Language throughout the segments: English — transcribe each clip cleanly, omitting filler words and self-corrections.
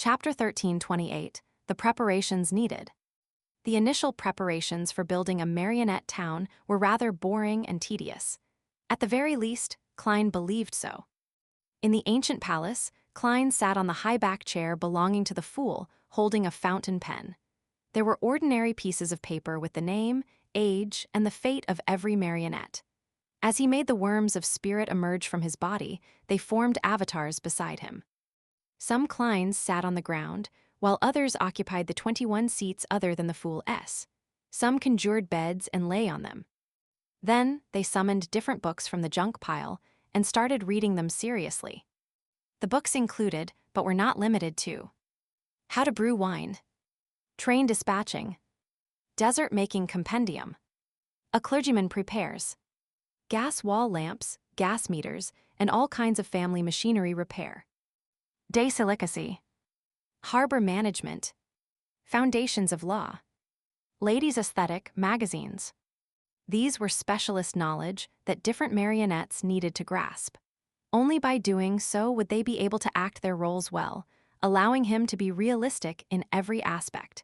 Chapter 13:28, The Preparations Needed. The initial preparations for building a marionette town were rather boring and tedious. At the very least, Klein believed so. In the ancient palace, Klein sat on the high-back chair belonging to the fool, holding a fountain pen. There were ordinary pieces of paper with the name, age, and the fate of every marionette. As he made the worms of spirit emerge from his body, they formed avatars beside him. Some Kleins sat on the ground, while others occupied the 21 seats other than the Fool S. Some conjured beds and lay on them. Then they summoned different books from the junk pile and started reading them seriously. The books included, but were not limited to, How to Brew Wine, Train Dispatching, Desert Making Compendium, A Clergyman Prepares, Gas Wall Lamps, Gas Meters, and all kinds of family machinery repair. Dasilicacy, Harbor Management, Foundations of Law, Ladies' Aesthetic magazines. These were specialist knowledge that different marionettes needed to grasp. Only by doing so would they be able to act their roles well, allowing him to be realistic in every aspect.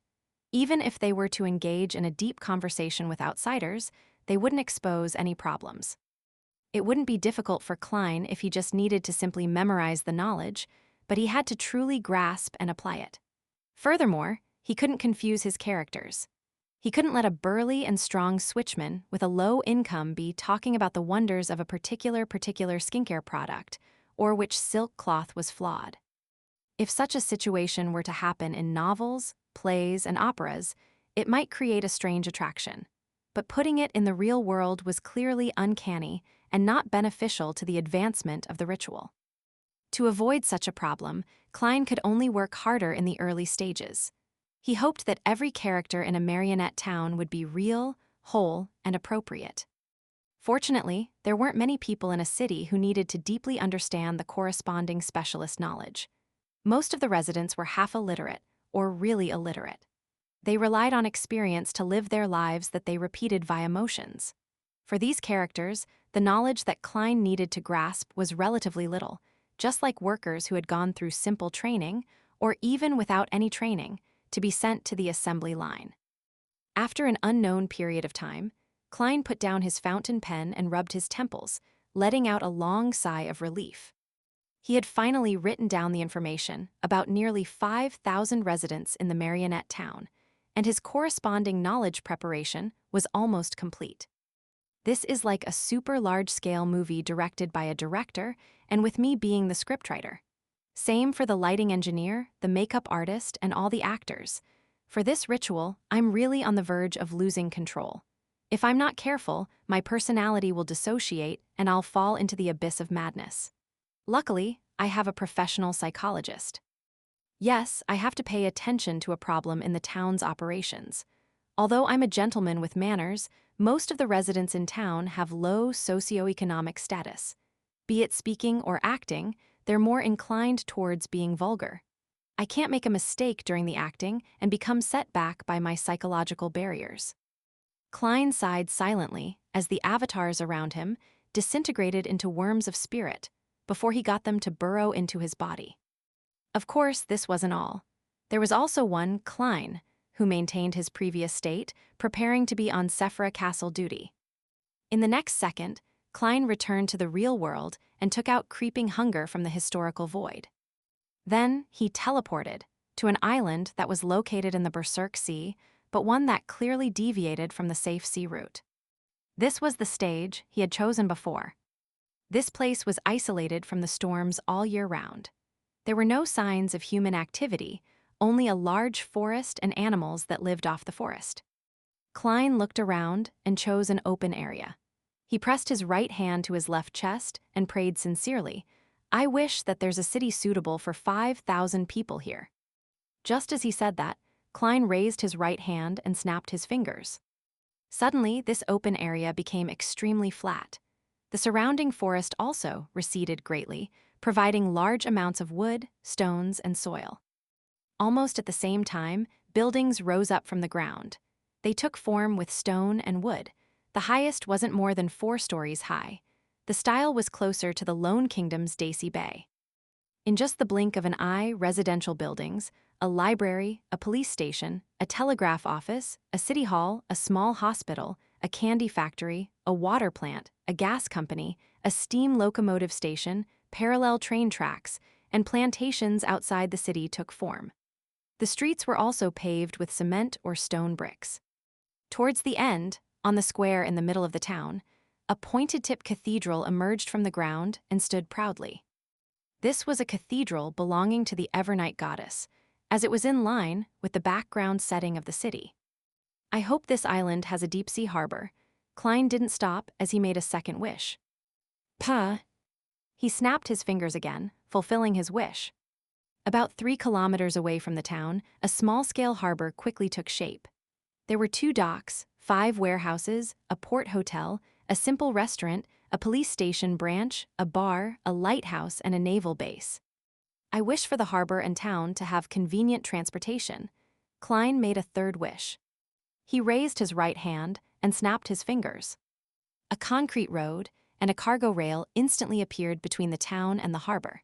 Even if they were to engage in a deep conversation with outsiders, they wouldn't expose any problems. It wouldn't be difficult for Klein if he just needed to simply memorize the knowledge, but he had to truly grasp and apply it. Furthermore, he couldn't confuse his characters. He couldn't let a burly and strong switchman with a low income be talking about the wonders of a particular skincare product, or which silk cloth was flawed. If such a situation were to happen in novels, plays, and operas, it might create a strange attraction. But putting it in the real world was clearly uncanny and not beneficial to the advancement of the ritual. To avoid such a problem, Klein could only work harder in the early stages. He hoped that every character in a marionette town would be real, whole, and appropriate. Fortunately, there weren't many people in a city who needed to deeply understand the corresponding specialist knowledge. Most of the residents were half illiterate, or really illiterate. They relied on experience to live their lives that they repeated via motions. For these characters, the knowledge that Klein needed to grasp was relatively little, just like workers who had gone through simple training, or even without any training, to be sent to the assembly line. After an unknown period of time, Klein put down his fountain pen and rubbed his temples, letting out a long sigh of relief. He had finally written down the information about nearly 5,000 residents in the marionette town, and his corresponding knowledge preparation was almost complete. This is like a super large-scale movie directed by a director, and with me being the scriptwriter. Same for the lighting engineer, the makeup artist, and all the actors. For this ritual, I'm really on the verge of losing control. If I'm not careful, my personality will dissociate and I'll fall into the abyss of madness. Luckily, I have a professional psychologist. Yes, I have to pay attention to a problem in the town's operations. Although I'm a gentleman with manners, most of the residents in town have low socioeconomic status. Be it speaking or acting, they're more inclined towards being vulgar. I can't make a mistake during the acting and become set back by my psychological barriers. Klein sighed silently as the avatars around him disintegrated into worms of spirit before he got them to burrow into his body. Of course, this wasn't all. There was also one, Klein, who maintained his previous state, preparing to be on Sephra Castle duty. In the next second, Klein returned to the real world and took out creeping hunger from the historical void. Then he teleported to an island that was located in the Berserk Sea, but one that clearly deviated from the safe sea route. This was the stage he had chosen before. This place was isolated from the storms all year round. There were no signs of human activity, only a large forest and animals that lived off the forest. Klein looked around and chose an open area. He pressed his right hand to his left chest and prayed sincerely, "I wish that there's a city suitable for 5,000 people here." Just as he said that, Klein raised his right hand and snapped his fingers. Suddenly, this open area became extremely flat. The surrounding forest also receded greatly, providing large amounts of wood, stones, and soil. Almost at the same time, buildings rose up from the ground. They took form with stone and wood. The highest wasn't more than 4 stories high. The style was closer to the Lone Kingdom's Daisy Bay. In just the blink of an eye, residential buildings, a library, a police station, a telegraph office, a city hall, a small hospital, a candy factory, a water plant, a gas company, a steam locomotive station, parallel train tracks, and plantations outside the city took form. The streets were also paved with cement or stone bricks. Towards the end, on the square in the middle of the town, a pointed-tip cathedral emerged from the ground and stood proudly. This was a cathedral belonging to the Evernight goddess, as it was in line with the background setting of the city. I hope this island has a deep-sea harbor. Klein didn't stop as he made a second wish. Pa. He snapped his fingers again, fulfilling his wish. About 3 kilometers away from the town, a small-scale harbor quickly took shape. There were 2 docks, 5 warehouses, a port hotel, a simple restaurant, a police station branch, a bar, a lighthouse, and a naval base. I wish for the harbor and town to have convenient transportation. Klein made a third wish. He raised his right hand and snapped his fingers. A concrete road and a cargo rail instantly appeared between the town and the harbor.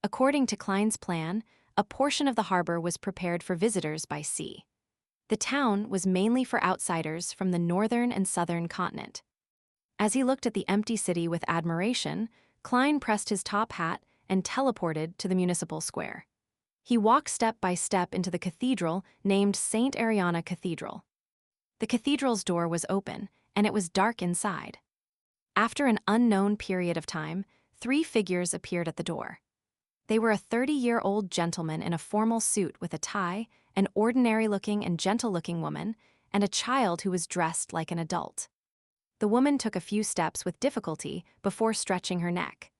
According to Klein's plan, a portion of the harbor was prepared for visitors by sea. The town was mainly for outsiders from the northern and southern continent. As he looked at the empty city with admiration, Klein pressed his top hat and teleported to the municipal square. He walked step by step into the cathedral named St. Ariana Cathedral. The cathedral's door was open, and it was dark inside. After an unknown period of time, 3 figures appeared at the door. They were a 30-year-old gentleman in a formal suit with a tie, an ordinary-looking and gentle-looking woman, and a child who was dressed like an adult. The woman took a few steps with difficulty before stretching her neck.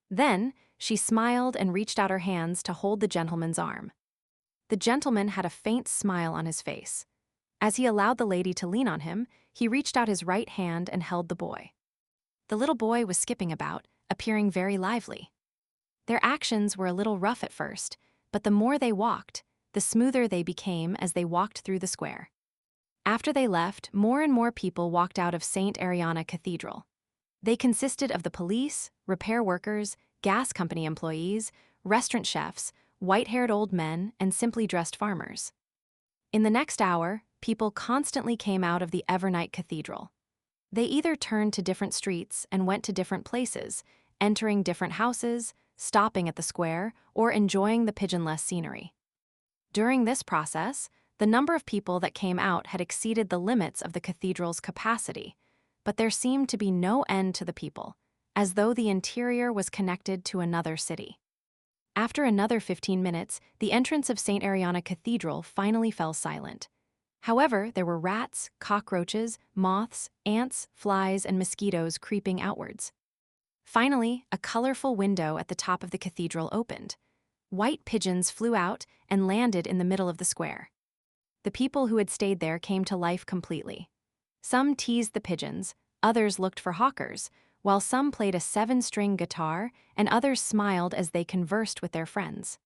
Then, she smiled and reached out her hands to hold the gentleman's arm. The gentleman had a faint smile on his face. As he allowed the lady to lean on him, he reached out his right hand and held the boy. The little boy was skipping about, appearing very lively. Their actions were a little rough at first, but the more they walked, the smoother they became as they walked through the square. After they left, more and more people walked out of St. Ariana Cathedral. They consisted of the police, repair workers, gas company employees, restaurant chefs, white-haired old men, and simply dressed farmers. In the next hour, people constantly came out of the Evernight Cathedral. They either turned to different streets and went to different places, entering different houses, stopping at the square, or enjoying the pigeonless scenery. During this process, the number of people that came out had exceeded the limits of the cathedral's capacity, but there seemed to be no end to the people, as though the interior was connected to another city. After another 15 minutes, the entrance of St. Ariana Cathedral finally fell silent. However, there were rats, cockroaches, moths, ants, flies, and mosquitoes creeping outwards. Finally, a colorful window at the top of the cathedral opened. White pigeons flew out and landed in the middle of the square. The people who had stayed there came to life completely. Some teased the pigeons, others looked for hawkers, while some played a 7-string guitar and others smiled as they conversed with their friends.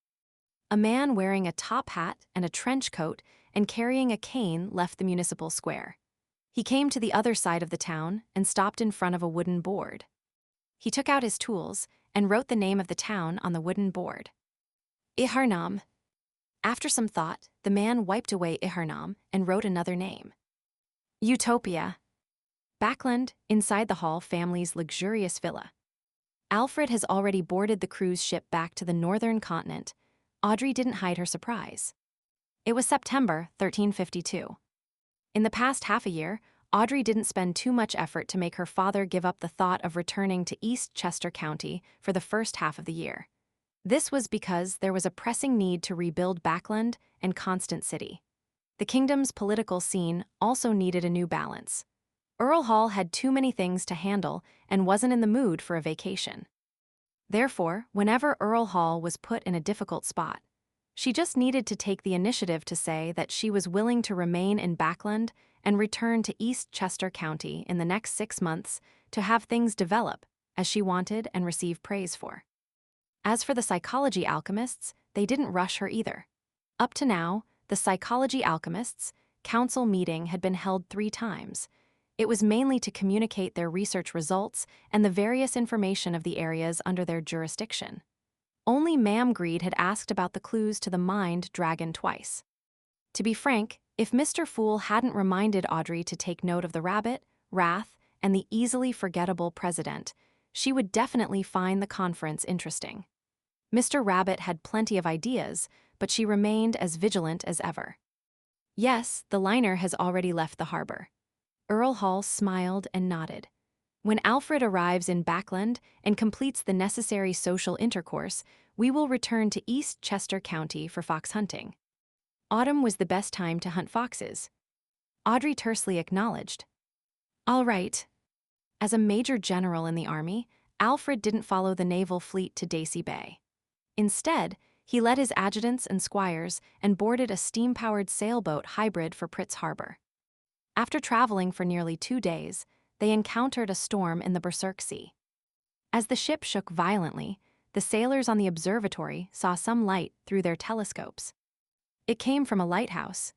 A man wearing a top hat and a trench coat and carrying a cane left the municipal square. He came to the other side of the town and stopped in front of a wooden board. He took out his tools and wrote the name of the town on the wooden board. Ihernam. After some thought, the man wiped away Ihernam and wrote another name. Utopia. Backland, inside the Hall family's luxurious villa. Alfred has already boarded the cruise ship back to the northern continent. Audrey didn't hide her surprise. It was September 1352. In the past half a year, Audrey didn't spend too much effort to make her father give up the thought of returning to East Chester County for the first half of the year. This was because there was a pressing need to rebuild Backland and Constant City. The kingdom's political scene also needed a new balance. Earl Hall had too many things to handle and wasn't in the mood for a vacation. Therefore, whenever Earl Hall was put in a difficult spot, she just needed to take the initiative to say that she was willing to remain in Backland and return to East Chester County in the next 6 months to have things develop as she wanted and receive praise for. As for the psychology alchemists, they didn't rush her either. Up to now, the psychology alchemists' council meeting had been held 3 times. It was mainly to communicate their research results and the various information of the areas under their jurisdiction. Only Ma'am Greed had asked about the clues to the mined dragon twice. To be frank, if Mr. Fool hadn't reminded Audrey to take note of the rabbit, Wrath, and the easily forgettable president, she would definitely find the conference interesting. Mr. Rabbit had plenty of ideas, but she remained as vigilant as ever. Yes, the liner has already left the harbor. Earl Hall smiled and nodded. When Alfred arrives in Backland and completes the necessary social intercourse, we will return to East Chester County for fox hunting. Autumn was the best time to hunt foxes. Audrey tersely acknowledged. All right. As a major general in the army, Alfred didn't follow the naval fleet to Daisy Bay. Instead, he led his adjutants and squires and boarded a steam-powered sailboat hybrid for Pritz Harbor. After traveling for nearly 2 days, they encountered a storm in the Berserk Sea. As the ship shook violently, the sailors on the observatory saw some light through their telescopes. It came from a lighthouse,